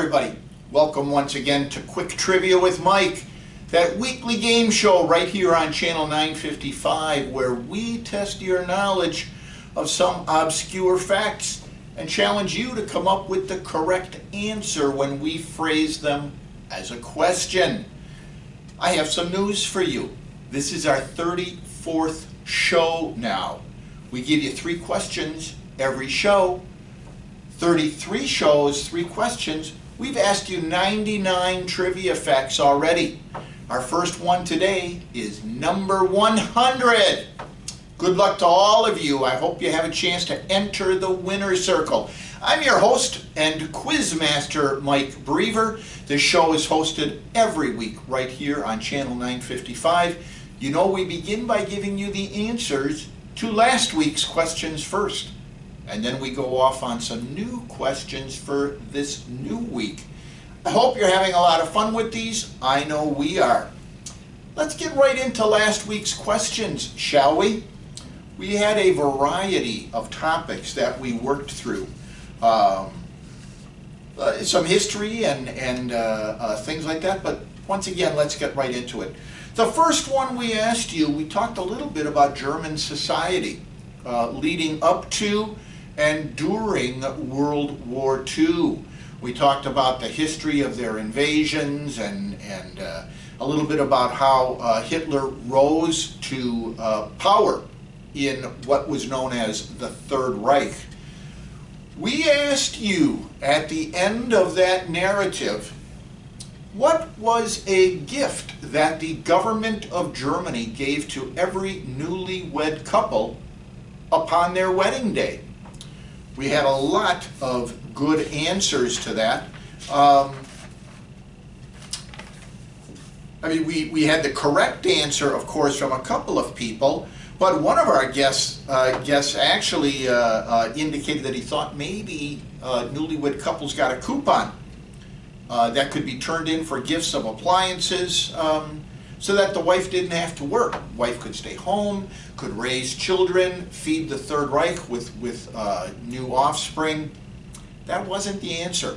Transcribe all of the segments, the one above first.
everybody. Welcome once again to Quick Trivia with Mike, that weekly game show right here on Channel 955 where we test your knowledge of some obscure facts and challenge you to come up with the correct answer when we phrase them as a question. I have some news for you. This is our 34th show now. We give you 3 questions every show. 33 shows, 3 questions. We've asked you 99 trivia facts already. Our first one today is number 100. Good luck to all of you. I hope you have a chance to enter the winner's circle. I'm your host and quiz master, Mike Brever. This show is hosted every week right here on Channel 955. You know, we begin by giving you the answers to last week's questions first. And then we go off on some new questions for this new week. I hope you're having a lot of fun with these. I know we are. Let's get right into last week's questions, shall we? We had a variety of topics that we worked through. Some history and things like that, but once again, let's get right into it. The first one we asked you, we talked a little bit about German society leading up to and during World War II. We talked about the history of their invasions and a little bit about how Hitler rose to power in what was known as the Third Reich. We asked you at the end of that narrative, what was a gift that the government of Germany gave to every newlywed couple upon their wedding day? We had a lot of good answers to that. We had the correct answer, of course, from a couple of people, but one of our guests actually indicated that he thought maybe newlywed couples got a coupon that could be turned in for gifts of appliances, so that the wife didn't have to work. Wife could stay home, could raise children, feed the Third Reich with new offspring. That wasn't the answer.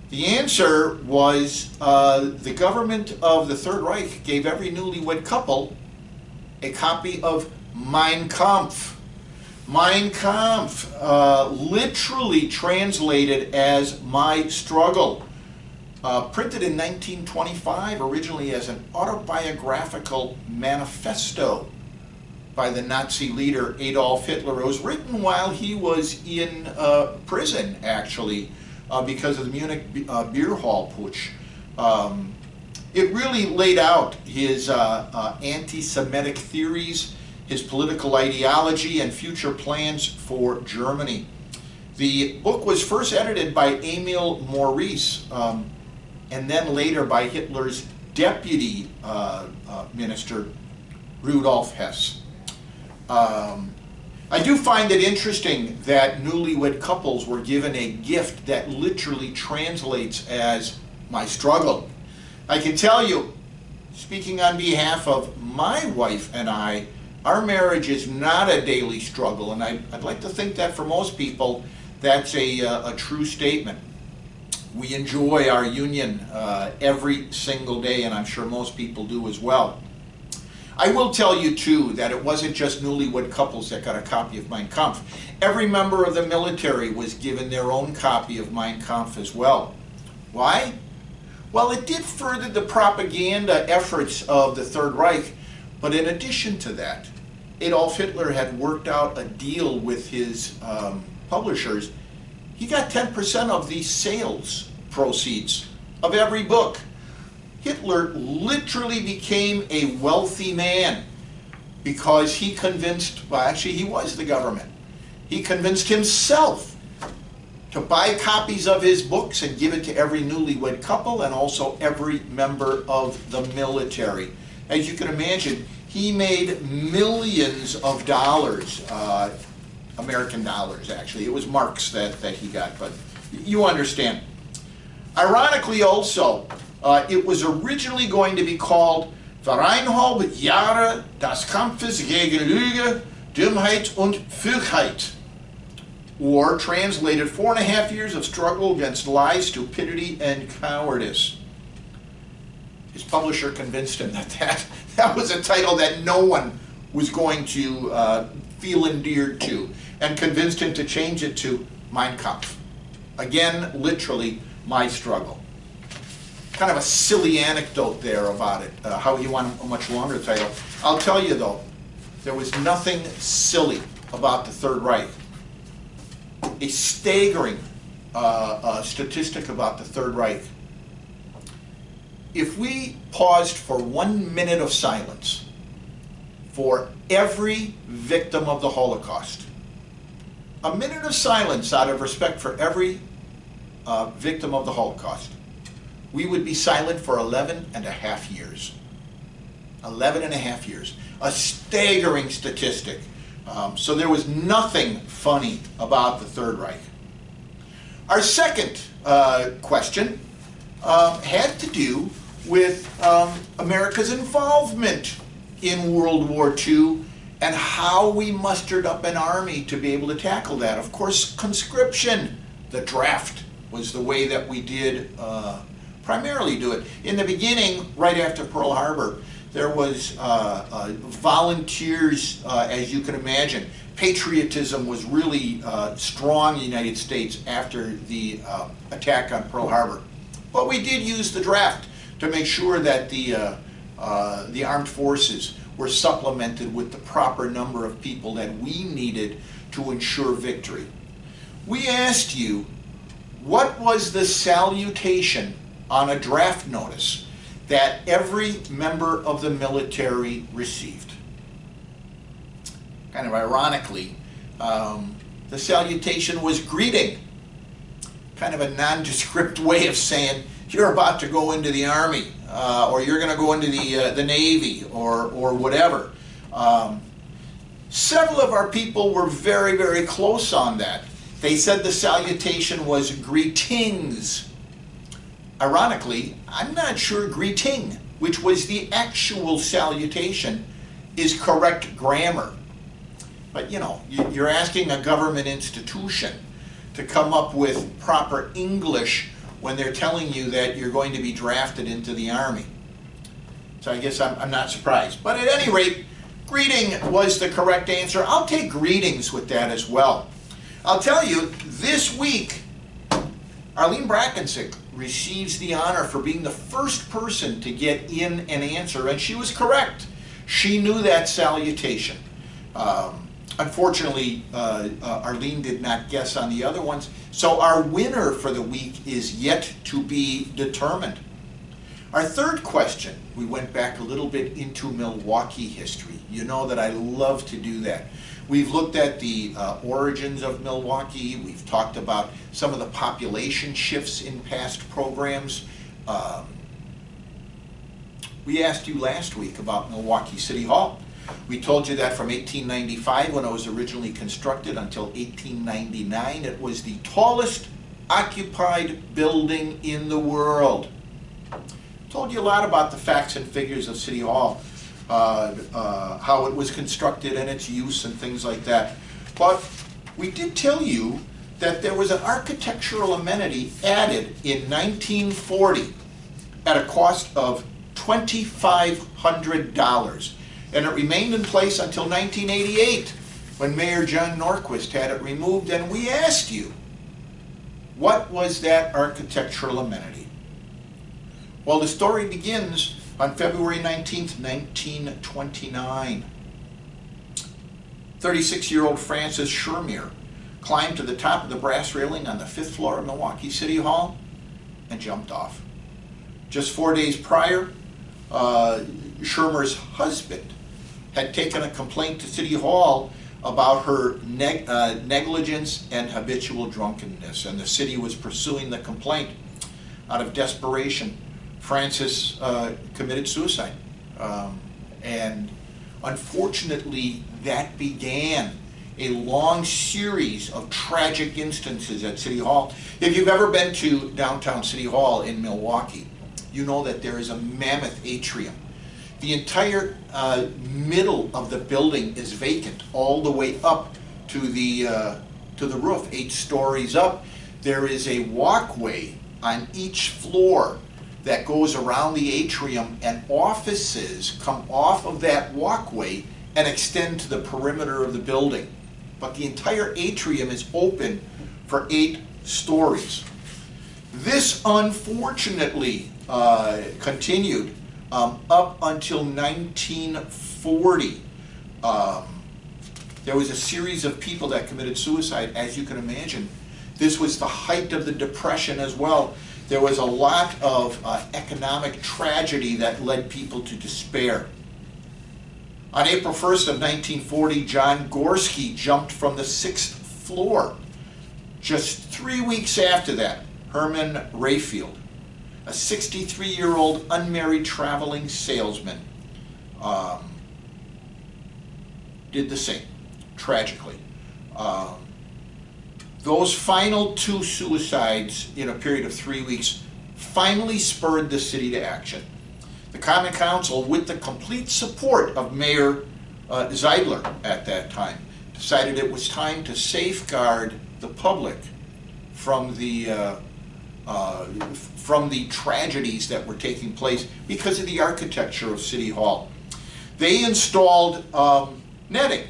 The answer was the government of the Third Reich gave every newlywed couple a copy of Mein Kampf. Mein Kampf, literally translated as My Struggle. Printed in 1925, originally as an autobiographical manifesto by the Nazi leader Adolf Hitler. It was written while he was in prison, actually, because of the Munich beer hall putsch. It really laid out his anti-Semitic theories, his political ideology, and future plans for Germany. The book was first edited by Emil Maurice, and then later by Hitler's deputy minister, Rudolf Hess. I do find it interesting that newlywed couples were given a gift that literally translates as My Struggle. I can tell you, speaking on behalf of my wife and I, our marriage is not a daily struggle, and I'd like to think that for most people, that's a true statement. We enjoy our union every single day, and I'm sure most people do as well. I will tell you, too, that it wasn't just newlywed couples that got a copy of Mein Kampf. Every member of the military was given their own copy of Mein Kampf as well. Why? Well, it did further the propaganda efforts of the Third Reich, but in addition to that, Adolf Hitler had worked out a deal with his publishers. He got 10% of the sales proceeds of every book. Hitler literally became a wealthy man because he convinced, well, actually he was the government. He convinced himself to buy copies of his books and give it to every newlywed couple and also every member of the military. As you can imagine, he made millions of dollars, American dollars actually. It was marks that he got, but you understand. Ironically also, it was originally going to be called Vereinhalb Jahre des Kampfes gegen Lüge, Dummheit und Führheit. or translated 4.5 years of struggle against lies, stupidity, and cowardice. His publisher convinced him that was a title that no one was going to feel endeared to, and convinced him to change it to Mein Kampf. Again, literally, my struggle. Kind of a silly anecdote there about it, how you want a much longer title. I'll tell you though, there was nothing silly about the Third Reich. A staggering statistic about the Third Reich. If we paused for 1 minute of silence for every victim of the Holocaust, a minute of silence out of respect for every victim of the Holocaust, we would be silent for 11.5 years. 11.5 years. A staggering statistic. So there was nothing funny about the Third Reich. Our second question had to do with America's involvement in World War II and how we mustered up an army to be able to tackle that. Of course, conscription, the draft, was the way that we did primarily do it. In the beginning, right after Pearl Harbor, there was volunteers, as you can imagine. Patriotism was really strong in the United States after the attack on Pearl Harbor. But we did use the draft to make sure that the armed forces were supplemented with the proper number of people that we needed to ensure victory. We asked you, what was the salutation on a draft notice that every member of the military received? Kind of ironically, the salutation was greeting. Kind of a nondescript way of saying, you're about to go into the Army, or you're going to go into the Navy, or whatever. Several of our people were very, very close on that. They said the salutation was greetings. Ironically, I'm not sure greeting, which was the actual salutation, is correct grammar. But you know, you're asking a government institution to come up with proper English when they're telling you that you're going to be drafted into the Army. So I guess I'm not surprised. But at any rate, greeting was the correct answer. I'll take greetings with that as well. I'll tell you, this week, Arlene Brackensick receives the honor for being the first person to get in an answer, and she was correct. She knew that salutation. Unfortunately, Arlene did not guess on the other ones, so our winner for the week is yet to be determined. Our third question, we went back a little bit into Milwaukee history. You know that I love to do that. We've looked at the origins of Milwaukee. We've talked about some of the population shifts in past programs. We asked you last week about Milwaukee City Hall. We told you that from 1895, when it was originally constructed, until 1899, it was the tallest occupied building in the world. Told you a lot about the facts and figures of City Hall, how it was constructed and its use and things like that. But we did tell you that there was an architectural amenity added in 1940 at a cost of $2,500. And it remained in place until 1988, when Mayor John Norquist had it removed, and we asked you, what was that architectural amenity? Well, the story begins on February 19th, 1929. 36-year-old Francis Shermier climbed to the top of the brass railing on the 5th floor of Milwaukee City Hall and jumped off. Just 4 days prior, Shermier's husband had taken a complaint to City Hall about her negligence and habitual drunkenness, and the city was pursuing the complaint. Out of desperation, Francis committed suicide. And unfortunately, that began a long series of tragic instances at City Hall. If you've ever been to downtown City Hall in Milwaukee, you know that there is a mammoth atrium. The entire middle of the building is vacant, all the way up to the to the roof, 8 stories up. There is a walkway on each floor that goes around the atrium, and offices come off of that walkway and extend to the perimeter of the building. But the entire atrium is open for 8 stories. This unfortunately continued up until 1940. There was a series of people that committed suicide, as you can imagine. This was the height of the Depression as well. There was a lot of economic tragedy that led people to despair. On April 1st of 1940, John Gorski jumped from the 6th floor. Just 3 weeks after that, Herman Rayfield, a 63-year-old unmarried traveling salesman, did the same, tragically. Those final 2 suicides in a period of 3 weeks finally spurred the city to action. The Common Council, with the complete support of Mayor Zeidler at that time, decided it was time to safeguard the public from the tragedies that were taking place because of the architecture of City Hall. They installed netting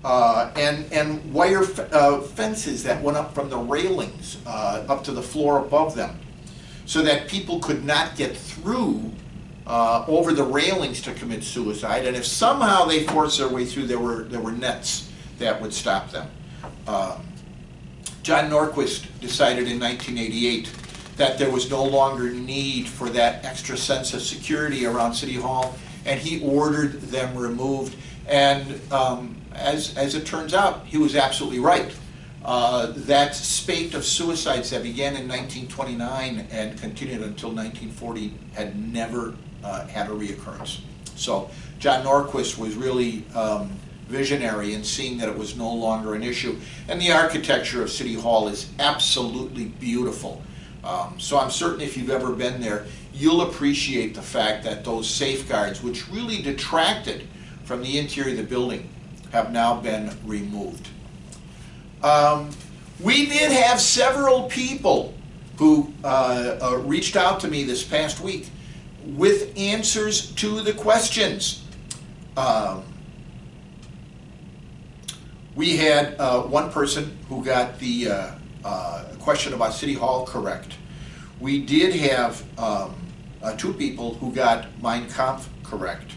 and wire fences that went up from the railings up to the floor above them, so that people could not get through over the railings to commit suicide. And if somehow they forced their way through, there were nets that would stop them. John Norquist decided in 1988 that there was no longer need for that extra sense of security around City Hall, and he ordered them removed. And as it turns out, he was absolutely right. That spate of suicides that began in 1929 and continued until 1940 had never had a reoccurrence. So John Norquist was really visionary in seeing that it was no longer an issue. And the architecture of City Hall is absolutely beautiful. So I'm certain if you've ever been there, you'll appreciate the fact that those safeguards, which really detracted from the interior of the building, have now been removed. We did have several people who reached out to me this past week with answers to the questions. We had one person who got the question about City Hall correct. We did have 2 people who got Mein Kampf correct.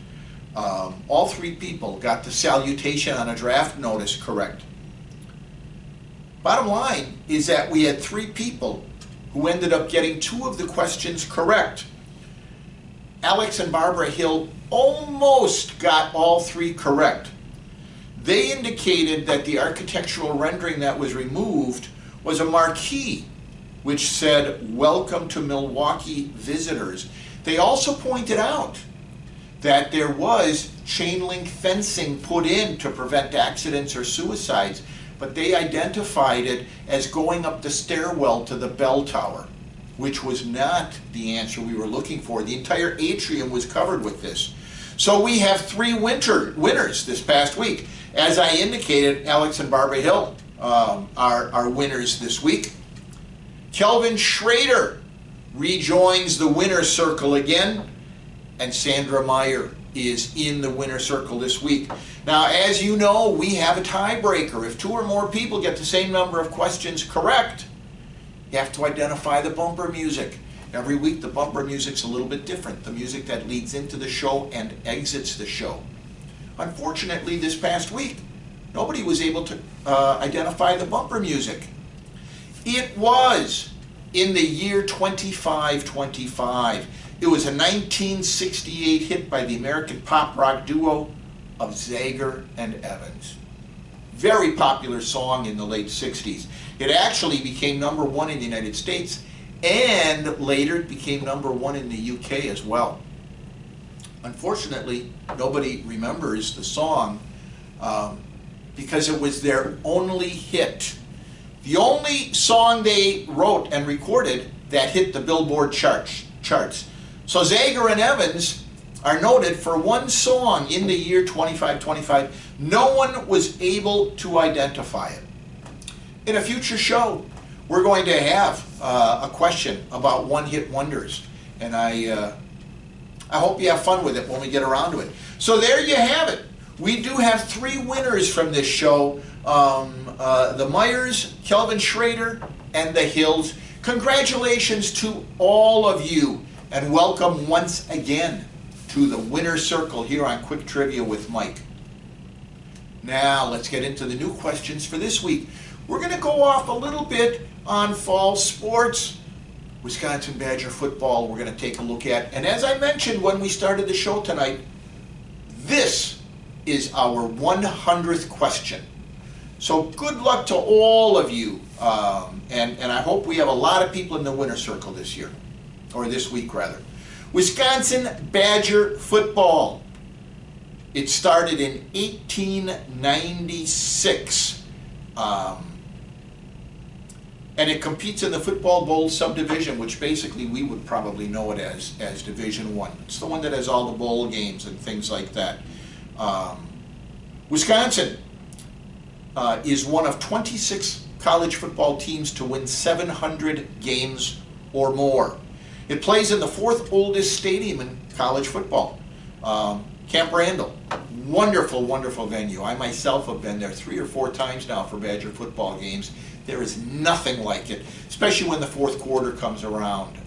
All 3 people got the salutation on a draft notice correct. Bottom line is that we had 3 people who ended up getting 2 of the questions correct. Alex and Barbara Hill almost got all 3 correct. They indicated that the architectural rendering that was removed was a marquee which said, "Welcome to Milwaukee visitors." They also pointed out that there was chain link fencing put in to prevent accidents or suicides, but they identified it as going up the stairwell to the bell tower, which was not the answer we were looking for. The entire atrium was covered with this. So we have 3 winners this past week. As I indicated, Alex and Barbara Hill are winners this week. Kelvin Schrader rejoins the winner circle again, and Sandra Meyer is in the winner circle this week. Now, as you know, we have a tiebreaker. If 2 or more people get the same number of questions correct, you have to identify the bumper music. Every week the bumper music's a little bit different, the music that leads into the show and exits the show. Unfortunately, this past week, nobody was able to identify the bumper music. It was in the year 2525. It was a 1968 hit by the American pop rock duo of Zager and Evans. Very popular song in the late 60s. It actually became #1 in the United States, and later it became #1 in the UK as well. Unfortunately, nobody remembers the song because it was their only hit. The only song they wrote and recorded that hit the Billboard charts. So Zager and Evans are noted for one song in the year 2525. No one was able to identify it. In a future show, we're going to have a question about one-hit wonders, and I hope you have fun with it when we get around to it. So there you have it. We do have 3 winners from this show, the Myers, Kelvin Schrader, and the Hills. Congratulations to all of you, and welcome once again to the winner circle here on Quick Trivia with Mike. Now let's get into the new questions for this week. We're going to go off a little bit on fall sports. Wisconsin Badger football we're going to take a look at. And as I mentioned when we started the show tonight, this is our 100th question. So good luck to all of you. And I hope we have a lot of people in the winner circle this year, or this week rather. Wisconsin Badger football. It started in 1896. And it competes in the Football Bowl subdivision, which basically we would probably know it as Division I. It's the one that has all the bowl games and things like that. Wisconsin is one of 26 college football teams to win 700 games or more. It plays in the 4th oldest stadium in college football, Camp Randall. Wonderful, wonderful venue. I myself have been there 3 or 4 times now for Badger football games. There is nothing like it, especially when the 4th quarter comes around.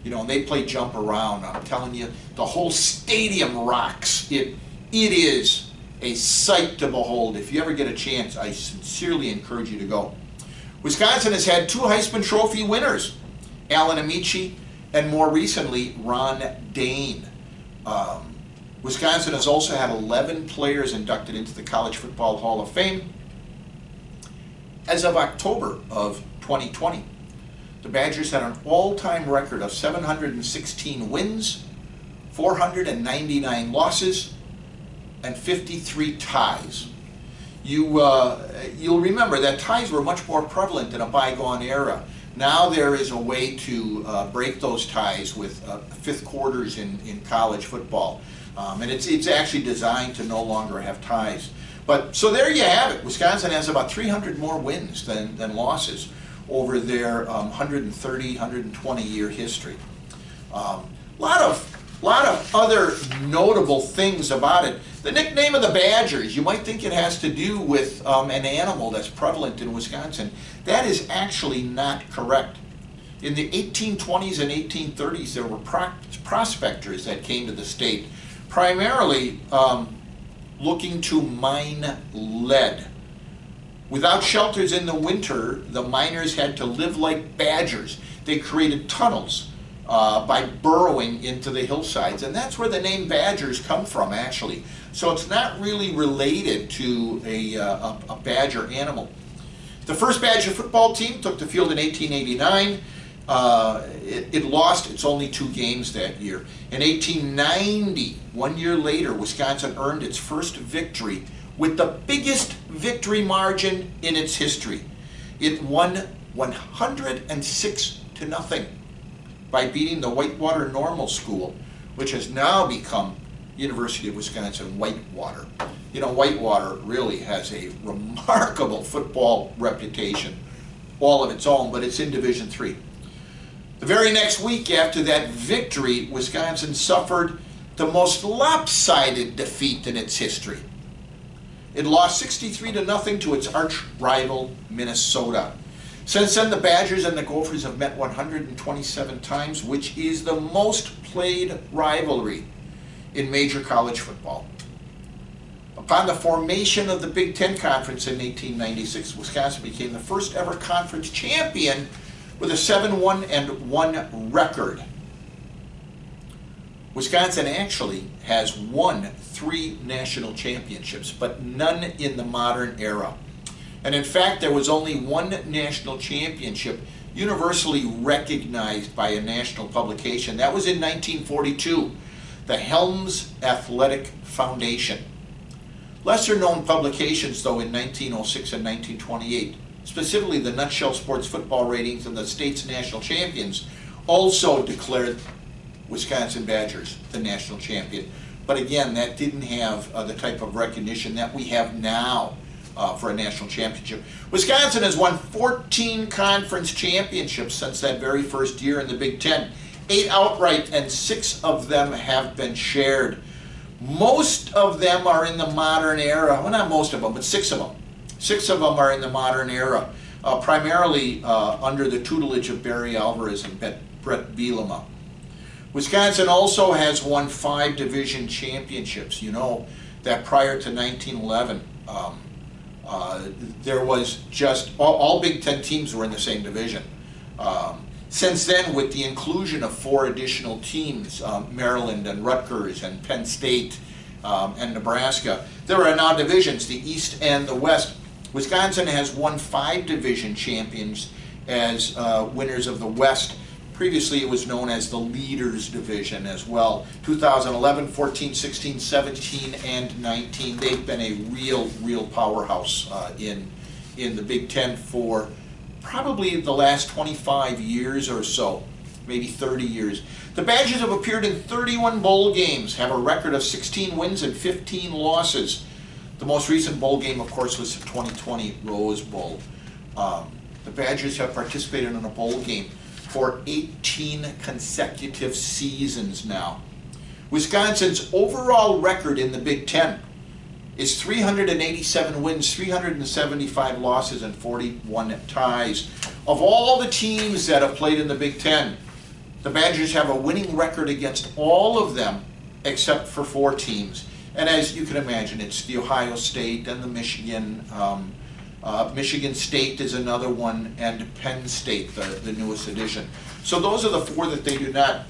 You know, and they play jump around. I'm telling you, the whole stadium rocks. It is a sight to behold. If you ever get a chance, I sincerely encourage you to go. Wisconsin has had 2 Heisman Trophy winners, Alan Amici and more recently, Ron Dane. Wisconsin has also had 11 players inducted into the College Football Hall of Fame. As of October of 2020, the Badgers had an all-time record of 716 wins, 499 losses, and 53 ties. You'll remember that ties were much more prevalent in a bygone era. Now there is a way to break those ties with 5th quarters in college football. And it's actually designed to no longer have ties. But so there you have it. Wisconsin has about 300 more wins than losses over their 130, 120 year history. Lot of other notable things about it. The nickname of the Badgers, you might think it has to do with an animal that's prevalent in Wisconsin. That is actually not correct. In the 1820s and 1830s, there were prospectors that came to the state, primarily looking to mine lead. Without shelters in the winter, the miners had to live like badgers. They created tunnels by burrowing into the hillsides, and that's where the name Badgers come from, actually. So it's not really related to a badger animal. The first Badger football team took the field in 1889. It lost its only 2 games that year. In 1890, 1 year later, Wisconsin earned its first victory with the biggest victory margin in its history. It won 106-0 by beating the Whitewater Normal School, which has now become University of Wisconsin Whitewater. You know, Whitewater really has a remarkable football reputation, all of its own, but it's in Division III. The very next week after that victory, Wisconsin suffered the most lopsided defeat in its history. It lost 63-0 to its arch rival, Minnesota. Since then, the Badgers and the Gophers have met 127 times, which is the most played rivalry in major college football. Upon the formation of the Big Ten Conference in 1896, Wisconsin became the first ever conference champion with a 7-1-1 record. Wisconsin actually has won 3 national championships, but none in the modern era. And in fact, there was only 1 national championship universally recognized by a national publication. That was in 1942, the Helms Athletic Foundation. Lesser known publications, though, in 1906 and 1928, specifically the Nutshell Sports Football Ratings and the state's national champions, also declared Wisconsin Badgers the national champion. But again, that didn't have the type of recognition that we have now for a national championship. Wisconsin has won 14 conference championships since that very first year in the Big Ten. 8 outright, and 6 of them have been shared. Most of them are in the modern era. Well, not most of them, but 6 of them. 6 of them are in the modern era, primarily under the tutelage of Barry Alvarez and Brett Bielema. Wisconsin also has won 5 division championships. You know that prior to 1911, there was just, all Big Ten teams were in the same division. Since then, with the inclusion of 4 additional teams, Maryland and Rutgers and Penn State and Nebraska, there are now divisions, the East and the West. Wisconsin has won 5 division champions as winners of the West. Previously, it was known as the Leaders Division as well. 2011, 14, 16, 17, and 19. They've been a real powerhouse in the Big Ten for probably the last 25 years or so, maybe 30 years. The Badgers have appeared in 31 bowl games, have a record of 16 wins and 15 losses. The most recent bowl game, of course, was the 2020 Rose Bowl. The Badgers have participated in a bowl game for 18 consecutive seasons now. Wisconsin's overall record in the Big Ten is 387 wins, 375 losses, and 41 ties. Of all the teams that have played in the Big Ten, the Badgers have a winning record against all of them except for 4 teams. And as you can imagine, it's the Ohio State and the Michigan. Michigan State is another one, and Penn State, the newest addition. So those are the 4 that they do not.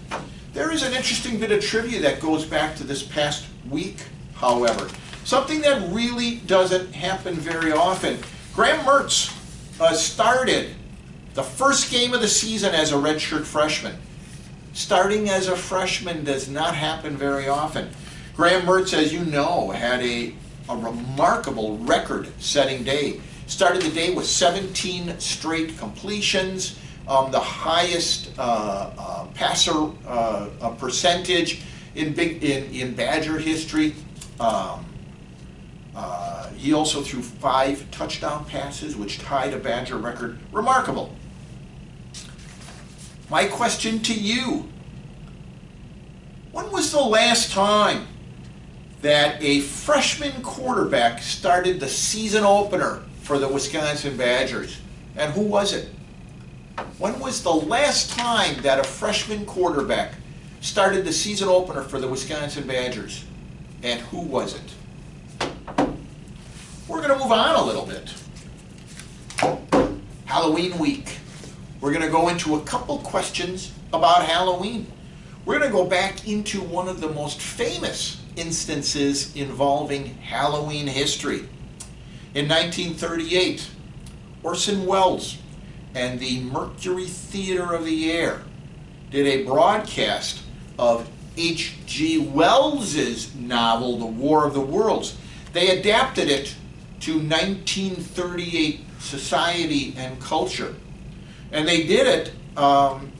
There is an interesting bit of trivia that goes back to this past week, however. Something that really doesn't happen very often. Graham Mertz started the first game of the season as a redshirt freshman. Starting as a freshman does not happen very often. Graham Mertz, as you know, had a remarkable record-setting day. Started the day with 17 straight completions, the highest passer percentage in Badger history. He also threw 5 touchdown passes, which tied a Badger record. Remarkable. My question to you: when was the last time that a freshman quarterback started the season opener for the Wisconsin Badgers? And who was it? When was the last time that a freshman quarterback started the season opener for the Wisconsin Badgers? And who was it? We're going to move on a little bit. Halloween week. We're going to go into a couple questions about Halloween. We're going to go back into one of the most famous instances involving Halloween history. In 1938, Orson Welles and the Mercury Theater of the Air did a broadcast of H.G. Wells's novel, The War of the Worlds. They adapted it to 1938 society and culture. And they did it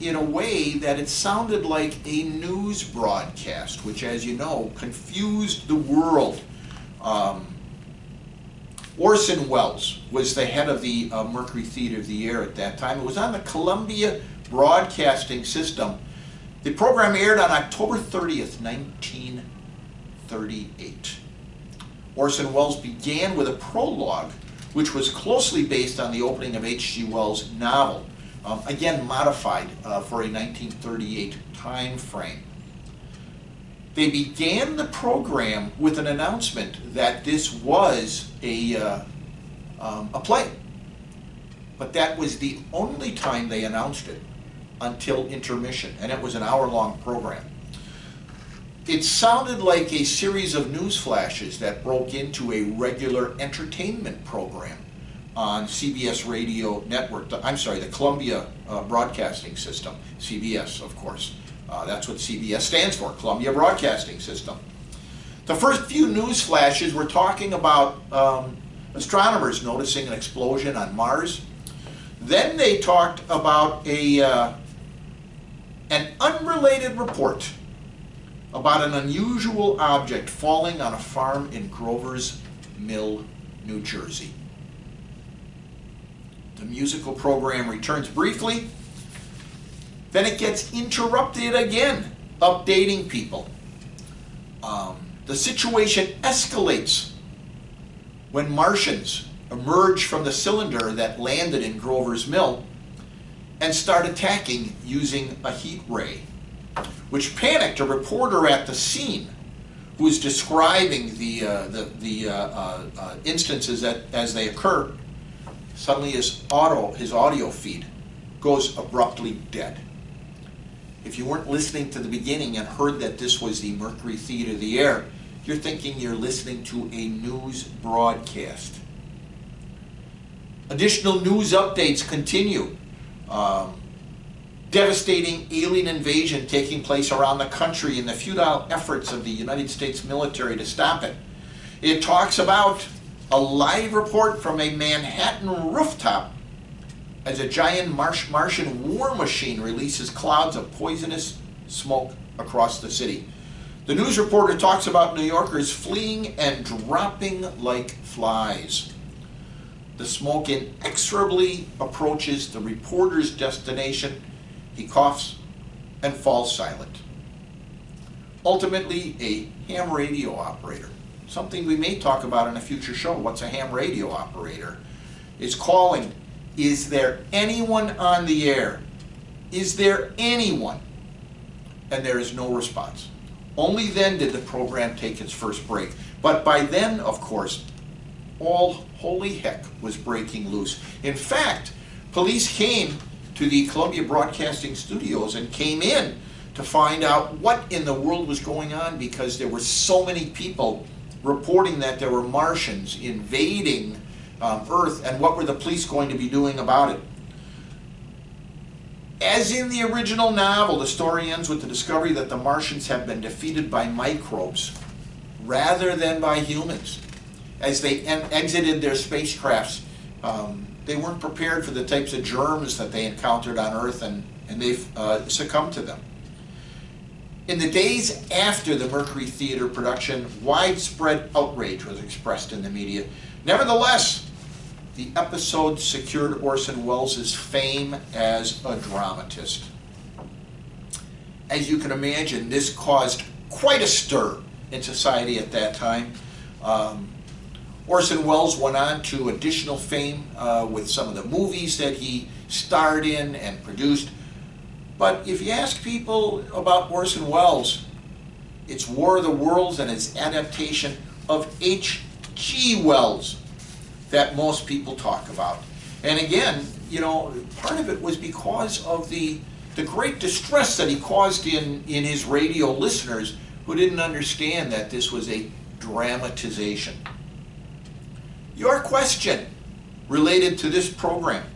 in a way that it sounded like a news broadcast, which, as you know, confused the world. Orson Welles was the head of the Mercury Theater of the Air at that time. It was on the Columbia Broadcasting System. The program aired on October 30th, 1938. Orson Welles began with a prologue, which was closely based on the opening of H.G. Wells' novel, again modified for a 1938 time frame. They began the program with an announcement that this was a play, but that was the only time they announced it until intermission, and it was an hour-long program. It sounded like a series of news flashes that broke into a regular entertainment program on CBS Radio Network, the Columbia Broadcasting System, CBS, of course. That's what CBS stands for, Columbia Broadcasting System. The first few news flashes were talking about astronomers noticing an explosion on Mars. Then they talked about an unrelated report about an unusual object falling on a farm in Grover's Mill, New Jersey. The musical program returns briefly, then it gets interrupted again, updating people. The situation escalates when Martians emerge from the cylinder that landed in Grover's Mill and start attacking using a heat ray, which panicked a reporter at the scene who is describing the instances as they occur. Suddenly his audio feed goes abruptly dead. If you weren't listening to the beginning and heard that this was the Mercury Theater of the Air, you're thinking you're listening to a news broadcast. Additional news updates continue. Devastating alien invasion taking place around the country and the futile efforts of the United States military to stop it. It talks about a live report from a Manhattan rooftop as a giant Martian war machine releases clouds of poisonous smoke across the city. The news reporter talks about New Yorkers fleeing and dropping like flies. The smoke inexorably approaches the reporter's destination. He coughs and falls silent. Ultimately, a ham radio operator, something we may talk about in a future show, what's a ham radio operator, is calling, "Is there anyone on the air? Is there anyone?" And there is no response. Only then did the program take its first break. But by then, of course, all holy heck was breaking loose. In fact, police came to the Columbia Broadcasting Studios and came in to find out what in the world was going on, because there were so many people reporting that there were Martians invading Earth, and what were the police going to be doing about it. As in the original novel, the story ends with the discovery that the Martians have been defeated by microbes rather than by humans. As they exited their spacecrafts, they weren't prepared for the types of germs that they encountered on Earth, and they've succumbed to them. In the days after the Mercury Theater production, widespread outrage was expressed in the media. Nevertheless, the episode secured Orson Welles' fame as a dramatist. As you can imagine, this caused quite a stir in society at that time. Orson Welles went on to additional fame with some of the movies that he starred in and produced. But if you ask people about Orson Welles, it's War of the Worlds and its adaptation of H.G. Wells that most people talk about. And again, you know, part of it was because of the great distress that he caused in his radio listeners who didn't understand that this was a dramatization. Your question related to this program.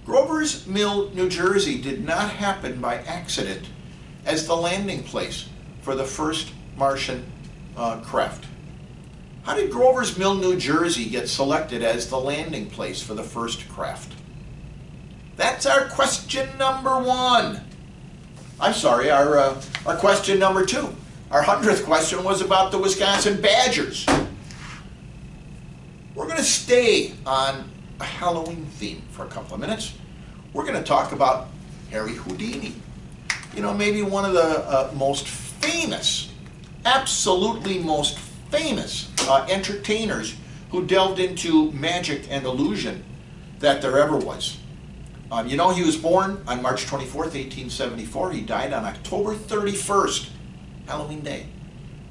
Grover's Mill, New Jersey did not happen by accident as the landing place for the first Martian craft. How did Grover's Mill, New Jersey get selected as the landing place for the first craft? That's our question number one. I'm sorry, our question number two. Our 100th question was about the Wisconsin Badgers. We're going to stay on a Halloween theme for a couple of minutes. We're going to talk about Harry Houdini. You know, maybe one of the most famous, absolutely most famous entertainers who delved into magic and illusion that there ever was. You know, he was born on March 24th, 1874. He died on October 31st, Halloween Day,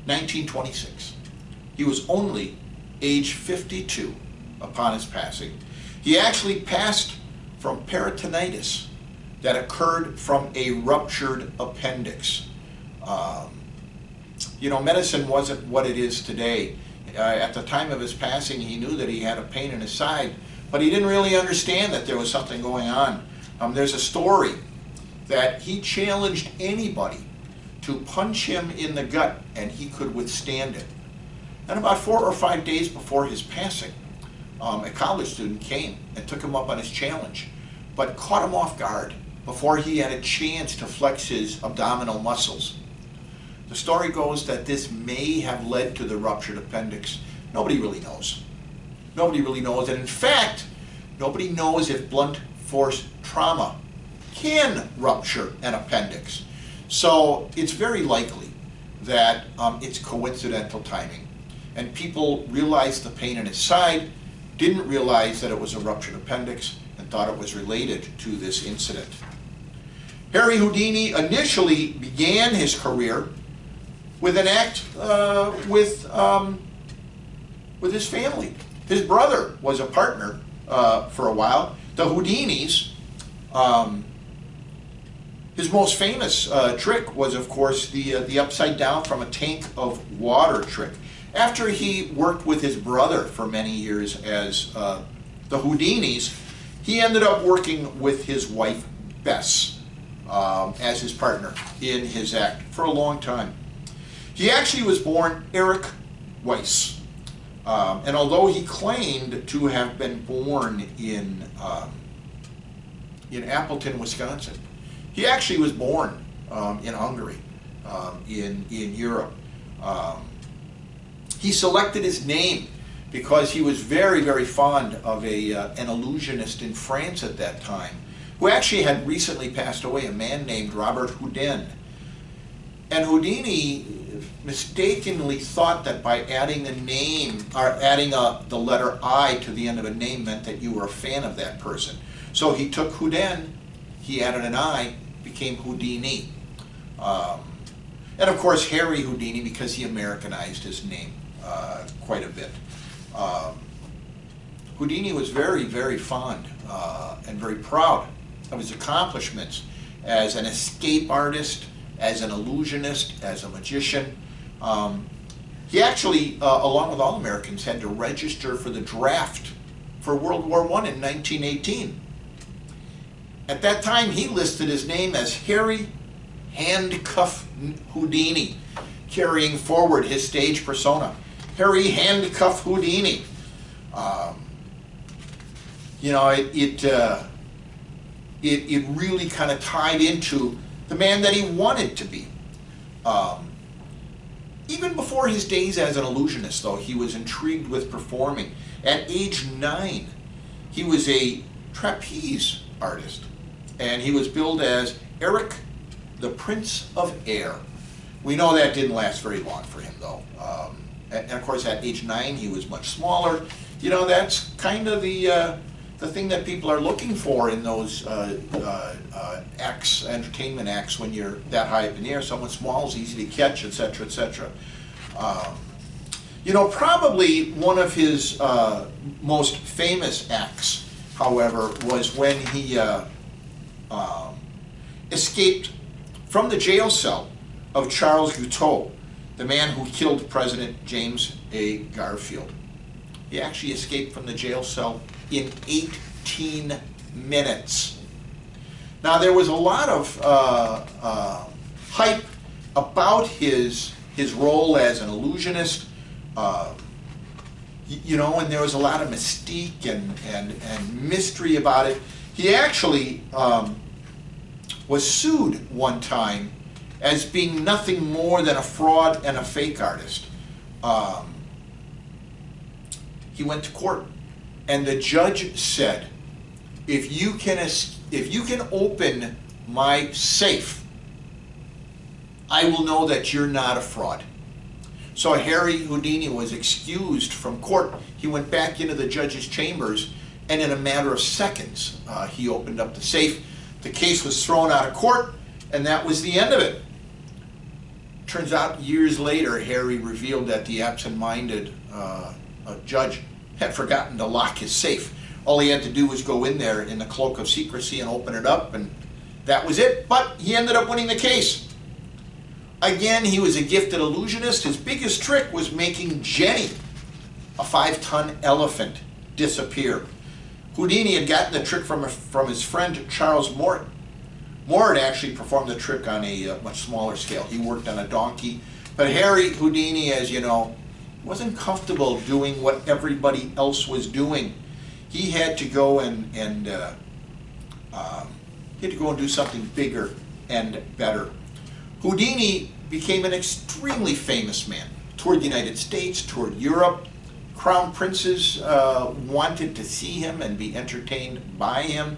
1926. He was only age 52 upon his passing. He actually passed from peritonitis that occurred from a ruptured appendix. You know, medicine wasn't what it is today. At the time of his passing, he knew that he had a pain in his side, but he didn't really understand that there was something going on. There's a story that he challenged anybody to punch him in the gut and he could withstand it. And about 4 or 5 days before his passing, a college student came and took him up on his challenge, but caught him off guard before he had a chance to flex his abdominal muscles. The story goes that this may have led to the ruptured appendix. Nobody really knows. Nobody really knows. And in fact, nobody knows if blunt force trauma can rupture an appendix. So it's very likely that it's coincidental timing. And people realized the pain in his side, didn't realize that it was a ruptured appendix, and thought it was related to this incident. Harry Houdini initially began his career with an act with his family. His brother was a partner for a while. The Houdinis, his most famous trick was, of course, the upside down from a tank of water trick. After he worked with his brother for many years as the Houdinis, he ended up working with his wife, Bess, as his partner in his act for a long time. He actually was born Eric Weiss. And although he claimed to have been born in Appleton, Wisconsin, he actually was born in Hungary, in Europe. He selected his name because he was very, very fond of an illusionist in France at that time, who actually had recently passed away, a man named Robert Houdin. And Houdini mistakenly thought that by adding a name, or adding the letter I to the end of a name, meant that you were a fan of that person. So he took Houdin, he added an I, became Houdini. And of course Harry Houdini, because he Americanized his name quite a bit. Houdini was very, very fond and very proud of his accomplishments as an escape artist, as an illusionist, as a magician. He actually, along with all Americans, had to register for the draft for World War I in 1918. At that time, he listed his name as Harry Handcuff Houdini, carrying forward his stage persona. Harry Handcuff Houdini. It really kind of tied into the man that he wanted to be. Even before his days as an illusionist, though, he was intrigued with performing. At age 9, he was a trapeze artist, and he was billed as Eric, the Prince of Air. We know that didn't last very long for him, though. And of course, at age 9, he was much smaller. You know, that's kind of the thing that people are looking for in those acts, entertainment acts, when you're that high up in the air. Someone small is easy to catch, etc., etc. Probably one of his most famous acts, however, was when he escaped from the jail cell of Charles Guiteau, the man who killed President James A. Garfield. He actually escaped from the jail cell in 18 minutes. Now, there was a lot of hype about his role as an illusionist, and there was a lot of mystique and mystery about it. He actually was sued one time as being nothing more than a fraud and a fake artist. He went to court, and the judge said, if you can open my safe, I will know that you're not a fraud. So Harry Houdini was excused from court. He went back into the judge's chambers, and in a matter of seconds, he opened up the safe. The case was thrown out of court, and that was the end of it. Turns out, years later, Harry revealed that the absent-minded judge had forgotten to lock his safe. All he had to do was go in there in the cloak of secrecy and open it up, and that was it. But he ended up winning the case. Again, he was a gifted illusionist. His biggest trick was making Jenny, a 5-ton elephant, disappear. Houdini had gotten the trick from his friend Charles Mort. Mort actually performed the trick on a much smaller scale. He worked on a donkey. But Harry Houdini, as you know, wasn't comfortable doing what everybody else was doing. He had to go and do something bigger and better. Houdini became an extremely famous man. Toured the United States, toured Europe, crown princes wanted to see him and be entertained by him.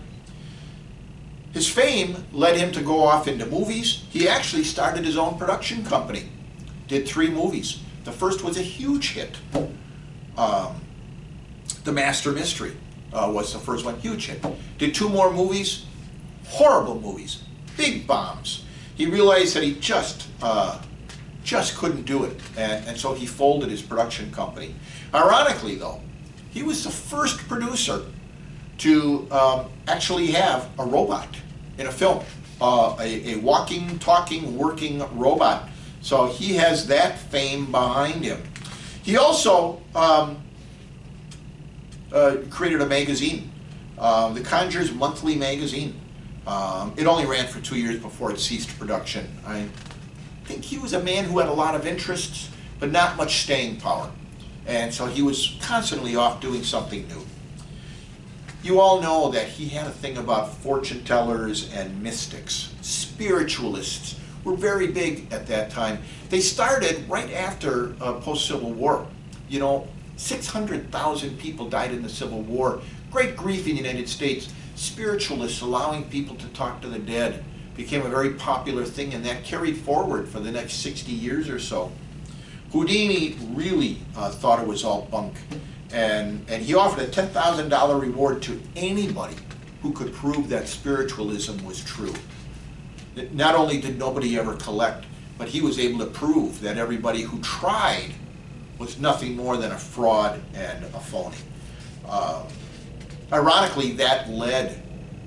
His fame led him to go off into movies. He actually started his own production company, did 3 movies. The first was a huge hit. The Master Mystery was the first one, huge hit. Did 2 more movies, horrible movies, big bombs. He realized that he just couldn't do it, and so he folded his production company. Ironically, though, he was the first producer to actually have a robot in a film, a walking, talking, working robot. So he has that fame behind him. He also created a magazine, the Conjurer's Monthly Magazine. It only ran for 2 years before it ceased production. I think he was a man who had a lot of interests, but not much staying power. And so he was constantly off doing something new. You all know that he had a thing about fortune tellers and mystics. Spiritualists were very big at that time. They started right after post-Civil War. You know, 600,000 people died in the Civil War. Great grief in the United States. Spiritualists allowing people to talk to the dead became a very popular thing, and that carried forward for the next 60 years or so. Houdini really thought it was all bunk, and he offered a $10,000 reward to anybody who could prove that spiritualism was true. Not only did nobody ever collect, but he was able to prove that everybody who tried was nothing more than a fraud and a phony. Ironically, that led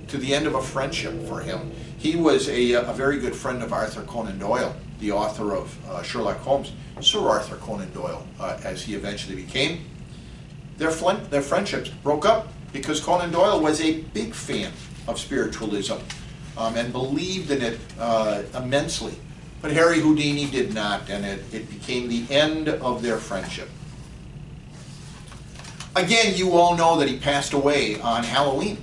to the end of a friendship for him. He was a very good friend of Arthur Conan Doyle, the author of Sherlock Holmes, Sir Arthur Conan Doyle, as he eventually became. Their friendships broke up because Conan Doyle was a big fan of spiritualism and believed in it immensely. But Harry Houdini did not, and it became the end of their friendship. Again, you all know that he passed away on Halloween.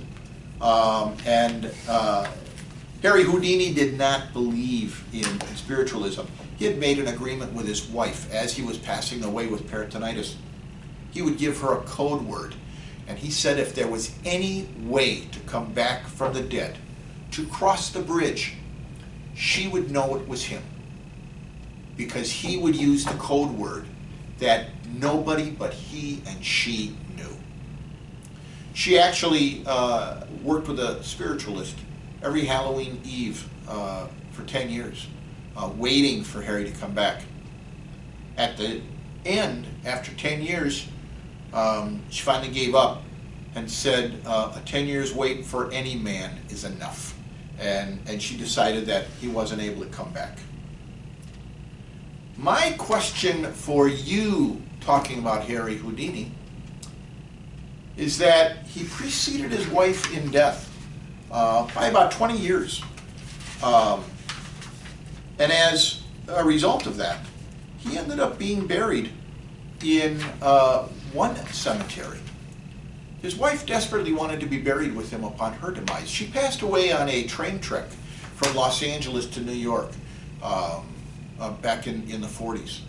Harry Houdini did not believe in spiritualism. He had made an agreement with his wife as he was passing away with peritonitis. He would give her a code word, and he said if there was any way to come back from the dead, to cross the bridge, she would know it was him, because he would use the code word that nobody but he and she knew. She actually worked with a spiritualist every Halloween Eve for 10 years, waiting for Harry to come back. At the end, after 10 years, she finally gave up and said, a 10 years wait for any man is enough. And she decided that he wasn't able to come back. My question for you, talking about Harry Houdini, is that he preceded his wife in death by about 20 years. And as a result of that, he ended up being buried in one cemetery. His wife desperately wanted to be buried with him upon her demise. She passed away on a train trek from Los Angeles to New York back in the 40s.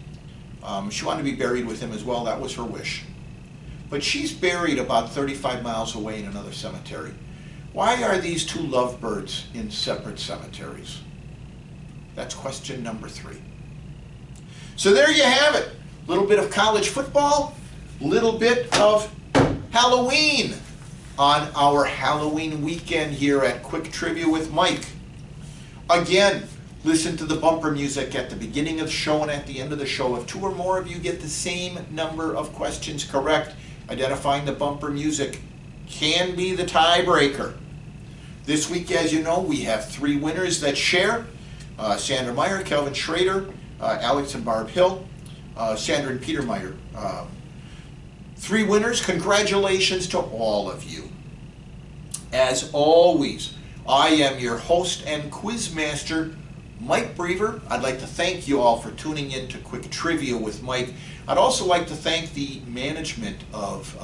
She wanted to be buried with him as well. That was her wish. But she's buried about 35 miles away in another cemetery. Why are these two lovebirds in separate cemeteries? That's question number 3. So there you have it. A little bit of college football, a little bit of Halloween on our Halloween weekend here at Quick Trivia with Mike. Again, listen to the bumper music at the beginning of the show and at the end of the show. If 2 or more of you get the same number of questions correct, identifying the bumper music can be the tiebreaker. This week, as you know, we have 3 winners that share. Sandra Meyer, Kelvin Schrader, Alex and Barb Hill, Sandra and Peter Meyer. 3 winners. Congratulations to all of you. As always, I am your host and quiz master, Mike Brever. I'd like to thank you all for tuning in to Quick Trivia with Mike. I'd also like to thank the management of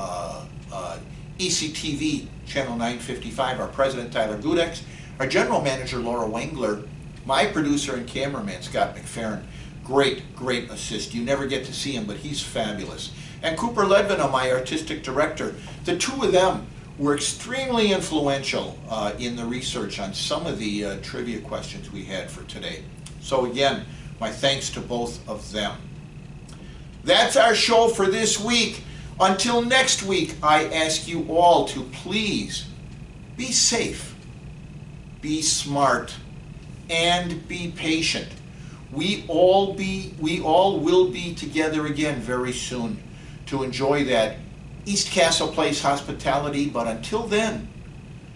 ECTV Channel 955, our president Tyler Gudex, our general manager Laura Wengler, my producer and cameraman Scott McFerrin. Great assist. You never get to see him, but he's fabulous. and Cooper Ledvina, my artistic director. The two of them were extremely influential in the research on some of the trivia questions we had for today. So again, my thanks to both of them. That's our show for this week. Until next week, I ask you all to please be safe, be smart, and be patient. We all will be together again very soon to enjoy that East Castle Place hospitality, but until then,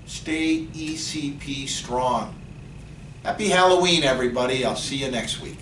stay ECP strong. Happy Halloween, everybody. I'll see you next week.